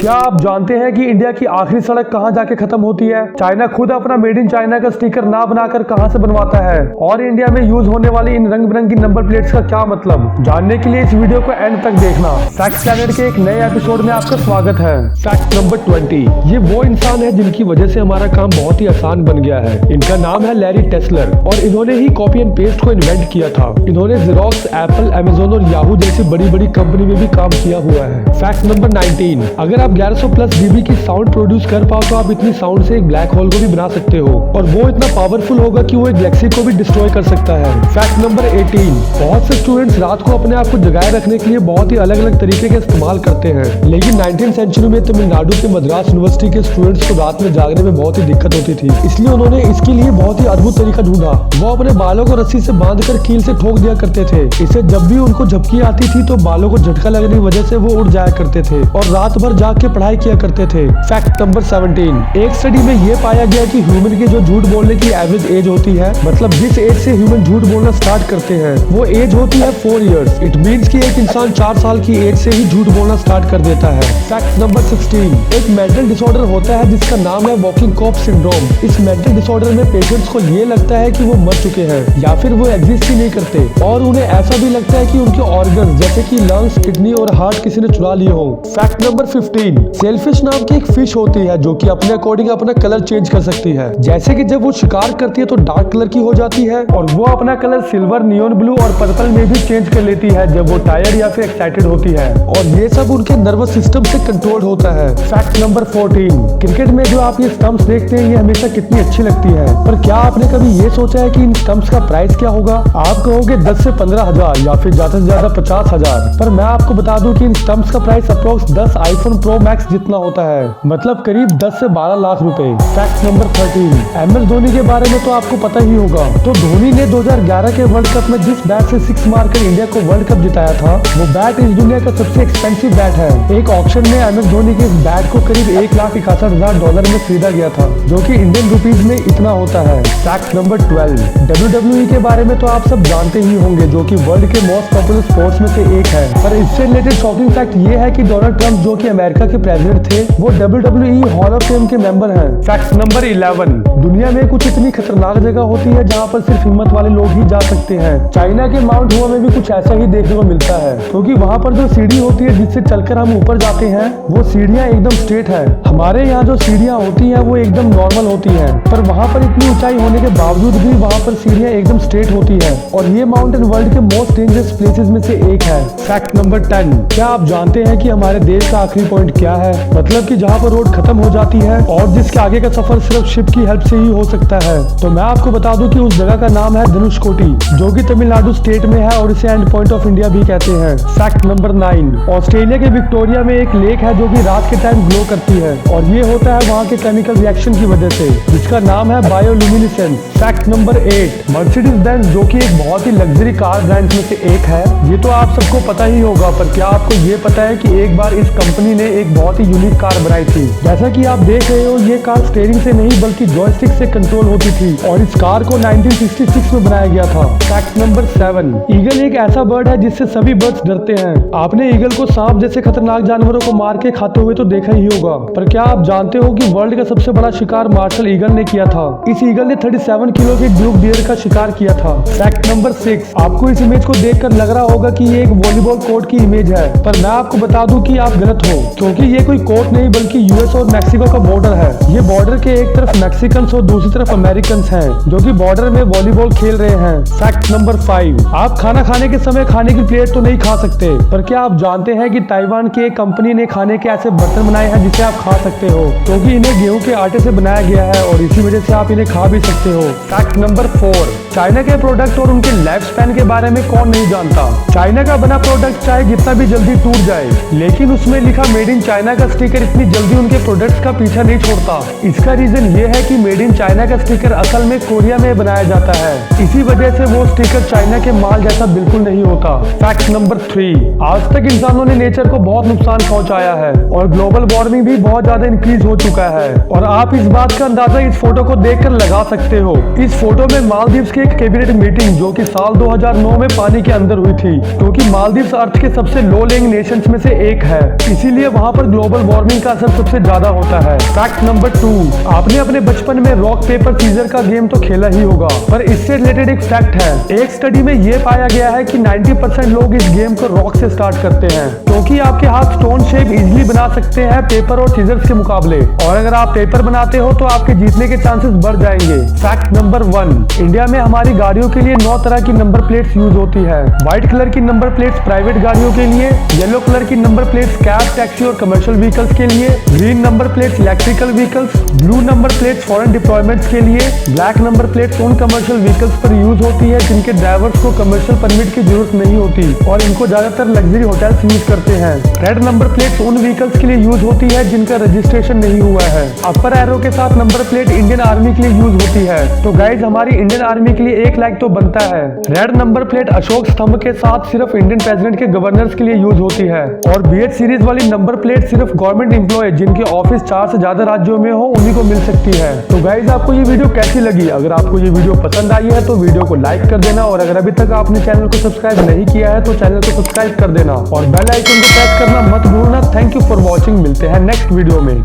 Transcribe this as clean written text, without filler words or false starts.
क्या आप जानते हैं कि इंडिया की आखिरी सड़क कहां जाके खत्म होती है? चाइना खुद अपना मेड इन चाइना का स्टिकर ना बनाकर कहां से बनवाता है? और इंडिया में यूज होने वाली इन रंग बिरंगी नंबर प्लेट्स का क्या मतलब? जानने के लिए इस वीडियो को एंड तक देखना। फैक्ट प्लैनेट के एक नए एपिसोड में आपका स्वागत है। Fact number 20। ये वो इंसान है जिनकी वजह से हमारा काम बहुत ही आसान बन गया है। इनका नाम है लैरी टेस्लर और इन्होंने ही कॉपी एंड पेस्ट को इन्वेंट किया था। इन्होंने जेरोक्स, एप्पल, अमेजोन और याहू जैसी बड़ी बड़ी कंपनी में भी काम किया हुआ है। Fact number 19। अगर आप 1100 प्लस डीबी की साउंड प्रोड्यूस कर पाओ तो आप इतनी साउंड से एक ब्लैक होल को भी बना सकते हो और वो इतना पावरफुल होगा कि वो एक गैलेक्सी को भी डिस्ट्रॉय कर सकता है। Fact number 18। बहुत से स्टूडेंट्स रात को अपने आप को जगाए रखने के लिए बहुत ही अलग अलग तरीके के इस्तेमाल करते हैं, लेकिन 19वीं सेंचुरी में तमिलनाडु के मद्रास यूनिवर्सिटी के स्टूडेंट्स को रात में जागने में बहुत ही दिक्कत होती थी, इसलिए उन्होंने इसके लिए बहुत ही अद्भुत तरीका ढूंढा। वो अपने बालों को रस्सी से बांधकर कील से ठोक दिया करते थे। इससे जब भी उनको झपकी आती थी तो बालों को झटका लगने की वजह से वो उड़ जाया करते थे और रात भर जाग के पढ़ाई किया करते थे। Fact number 17। एक स्टडी में ये पाया गया कि ह्यूमन की जो झूठ बोलने की एवरेज एज होती है, मतलब जिस एज से ह्यूमन झूठ बोलना स्टार्ट करते हैं, वो एज होती है 4 इयर्स। इट मीन्स कि एक इंसान 4 साल की एज से ही झूठ बोलना स्टार्ट कर देता है। Fact number 16। एक मेंटल डिसऑर्डर होता है जिसका नाम है वॉकिंग कॉफ सिंड्रोम। इस मेंटल डिसऑर्डर में पेशेंट्स को ये लगता है कि वो मर चुके हैं या फिर वो एग्जिस्ट ही नहीं करते और उन्हें ऐसा भी लगता है कि उनके ऑर्गन जैसे कि लंग्स, किडनी और हार्ट किसी ने चुरा लिए हो। Fact number 15। सेलफिश नाम की एक फिश होती है जो कि अपने अकॉर्डिंग अपना कलर चेंज कर सकती है। जैसे कि जब वो शिकार करती है तो डार्क कलर की हो जाती है और वो अपना कलर सिल्वर, नियॉन ब्लू और पर्पल में भी चेंज कर लेती है जब वो टायर्ड या फिर एक्साइटेड होती है, और ये सब उनके नर्वस सिस्टम से कंट्रोल होता है। Fact number 14। क्रिकेट में जो आप ये स्टंप्स देखते हैं ये हमेशा कितनी अच्छी लगती है, पर क्या आपने कभी ये सोचा है कि इन स्टंप्स का प्राइस क्या होगा? आप कहोगे 10 से 15 हजार या फिर ज्यादा से ज्यादा 50 हजार, पर मैं आपको बता दूं कि इन स्टंप्स का price approx 10 iPhone pro max जितना होता है, मतलब करीब 10 से 12 लाख रुपए। Fact number 13। MS धोनी के बारे में तो आपको पता ही होगा। तो धोनी ने 2011 के वर्ल्ड कप में जिस बैट से 6 मारकर इंडिया को वर्ल्ड कप जिताया था, वो बैट इस दुनिया का सबसे एक्सपेंसिव बैट है। एक ऑक्शन में MS धोनी के इस बैट को करीब $1,61,000 में खरीदा गया था, जो कि इंडियन रुपीज में इतना होता है। Fact number 12। WWE के बारे में तो आप सब जानते ही होंगे, जो कि वर्ल्ड के मोस्ट पॉपुलर स्पोर्ट्स में से एक है, पर इससे रिलेटेड शॉकिंग फैक्ट ये है कि डोनाल्ड ट्रंप जो कि अमेरिका के प्रेसिडेंट थे, वो WWE हॉल ऑफ फेम के मेंबर हैं। Fact number 11। दुनिया में कुछ इतनी खतरनाक जगह होती है जहाँ पर सिर्फ हिम्मत वाले लोग ही जा सकते हैं। चाइना के माउंट हुआ में भी कुछ ऐसा ही देखने को मिलता है, क्योंकि वहाँ पर जो सीढ़ी होती है जिससे चलकर हम ऊपर जाते हैं, वो सीढ़ियाँ एकदम स्ट्रेट है। हमारे यहाँ जो सीढ़ियाँ होती है वो एकदम नॉर्मल होती है, पर वहाँ पर इतनी ऊंचाई होने के बावजूद भी वहाँ पर सीढ़ियाँ एकदम स्ट्रेट होती है, और ये माउंटेन वर्ल्ड के मोस्ट डेंजरस प्लेसेस में से एक है। Fact number 10। क्या आप जानते हैं कि हमारे देश का आखिरी पॉइंट क्या है? मतलब कि जहाँ पर रोड खत्म हो जाती है और जिसके आगे का सफर सिर्फ शिप की हेल्प से ही हो सकता है। तो मैं आपको बता दूं कि उस जगह का नाम है धनुषकोटी, जो कि तमिलनाडु स्टेट में है और इसे एंड पॉइंट ऑफ इंडिया भी कहते हैं। Fact number 9। ऑस्ट्रेलिया के विक्टोरिया में एक लेक है जो कि रात के टाइम ग्लो करती है, और ये होता है वहाँ के केमिकल रिएक्शन की वजह से, जिसका नाम है bioluminescence. Fact number 8। Mercedes Benz जो कि एक बहुत ही लग्जरी कार ब्रांड में से एक है, ये तो आप सबको पता ही होगा, पर क्या आपको ये पता है कि एक बार इस कंपनी ने एक बहुत ही यूनिक कार बनाई थी? जैसा कि आप देख रहे हो, ये कार स्टीयरिंग से नहीं बल्कि जॉयस्टिक से कंट्रोल होती थी, और इस कार को 1966 में बनाया गया था। Fact number 7। ईगल एक ऐसा बर्ड है जिससे सभी बर्ड्स डरते हैं। आपने ईगल को सांप जैसे खतरनाक जानवरों को मार के खाते हुए तो देखा ही होगा, पर क्या आप जानते हो कि वर्ल्ड का सबसे बड़ा शिकार मार्शल ईगल ने किया था? इस ईगल ने 37 किलो के ड्यूक डियर का शिकार किया था। Fact number 6। आपको इस इमेज को देखकर लग रहा होगा कि ये एक वॉलीबॉल कोर्ट की इमेज है, पर मैं आपको बता दूं कि आप गलत हो, क्योंकि ये कोई कोर्ट नहीं बल्कि यूएस और मैक्सिको का बॉर्डर है। ये बॉर्डर के एक तरफ मैक्सिकन्स और दूसरी तरफ अमेरिकन्स हैं, जो कि बॉर्डर में वॉलीबॉल खेल रहे हैं। Fact number 5। आप खाना खाने के समय खाने की प्लेट तो नहीं खा सकते, पर क्या आप जानते हैं कि ताइवान की एक कंपनी ने खाने के ऐसे बर्तन बनाए हैं जिसे आप खा सकते हो, क्योंकि इन्हें गेहूं के आटे से बनाया गया है और इसी वजह से आप इन्हें खा भी सकते हो। Fact number 4। चाइना के प्रोडक्ट और उनके लाइफ स्पैन के बारे में कौन नहीं जानता? चाइना का बना प्रोडक्ट चाहे जितना भी जल्दी टूट जाए, लेकिन उसमें लिखा मेड इन चाइना का स्टिकर इतनी जल्दी उनके प्रोडक्ट्स का पीछा नहीं छोड़ता। इसका रीजन ये है कि मेड इन चाइना का स्टिकर असल में कोरिया में बनाया जाता है, इसी वजह से वो स्टिकर चाइना के माल जैसा बिल्कुल नहीं होता। Fact number 3। आज तक इंसानों ने नेचर को बहुत नुकसान पहुंचाया है और ग्लोबल वार्मिंग भी बहुत ज्यादा इंक्रीज हो चुका है, और आप इस बात का अंदाजा इस फोटो को देखकर लगा सकते हो। इस फोटो में मालदीव्स के एक कैबिनेट मीटिंग जो कि साल 2009 में पानी के अंदर हुई थी, क्योंकि मालदीव्स अर्थ के सबसे लो लेइंग नेशंस में से एक है, इसीलिए वहाँ पर ग्लोबल वार्मिंग का असर सबसे ज्यादा होता है। फैक्ट नंबर 2, आपने अपने बचपन में रॉक पेपर सीजर का गेम तो खेला ही होगा, पर इससे रिलेटेड एक फैक्ट है। एक स्टडी में ये पाया गया है कि 90% लोग इस गेम को रॉक से स्टार्ट करते हैं, क्योंकि आपके हाथ स्टोन शेप इजीली बना सकते हैं पेपर और सीजर्स के मुकाबले, और अगर आप पेपर बनाते हो तो आपके जीतने के चांसेस बढ़ जाएंगे। फैक्ट नंबर 1, इंडिया में हमारी गाड़ियों के लिए 9 तरह की नंबर प्लेट्स यूज होती है। व्हाइट कलर की नंबर प्लेट्स प्राइवेट गाड़ियों के लिए, येलो कलर की नंबर प्लेट्स कैब, टैक्सी और कमर्शियल व्हीकल्स के लिए, green number plates electrical vehicles, blue number plates foreign deployments के लिए, ब्लैक नंबर प्लेट्स उन कमर्शियल व्हीकल्स पर यूज होती है जिनके ड्राइवर्स को कमर्शियल परमिट की जरूरत नहीं होती और इनको ज्यादातर लग्जरी होटल्स यूज करते हैं। रेड नंबर प्लेट्स उन व्हीकल्स के लिए यूज होती है जिनका रजिस्ट्रेशन नहीं हुआ है। अपर एरो के साथ नंबर प्लेट इंडियन आर्मी के लिए यूज होती है, तो गाइज हमारी इंडियन आर्मी के लिए 1 लाख तो बनता है। रेड नंबर प्लेट अशोक स्तंभ के साथ सिर्फ इंडियन प्रेसिडेंट के गवर्नर्स के लिए यूज होती है, और BH सीरीज वाली नंबर प्लेट सिर्फ गवर्नमेंट एम्प्लॉय जिनके ऑफिस 4 से ज्यादा राज्यों में हो उन्हीं को मिल सकती है। तो गाइज आपको ये वीडियो कैसी लगी? अगर आपको ये वीडियो पसंद आई है तो वीडियो को लाइक कर देना, और अगर अभी तक आपने चैनल को सब्सक्राइब नहीं किया है तो चैनल को सब्सक्राइब कर देना और बेल आइकन को प्रेस करना मत भूलना। थैंक यू फॉर वॉचिंग, मिलते हैं नेक्स्ट वीडियो में।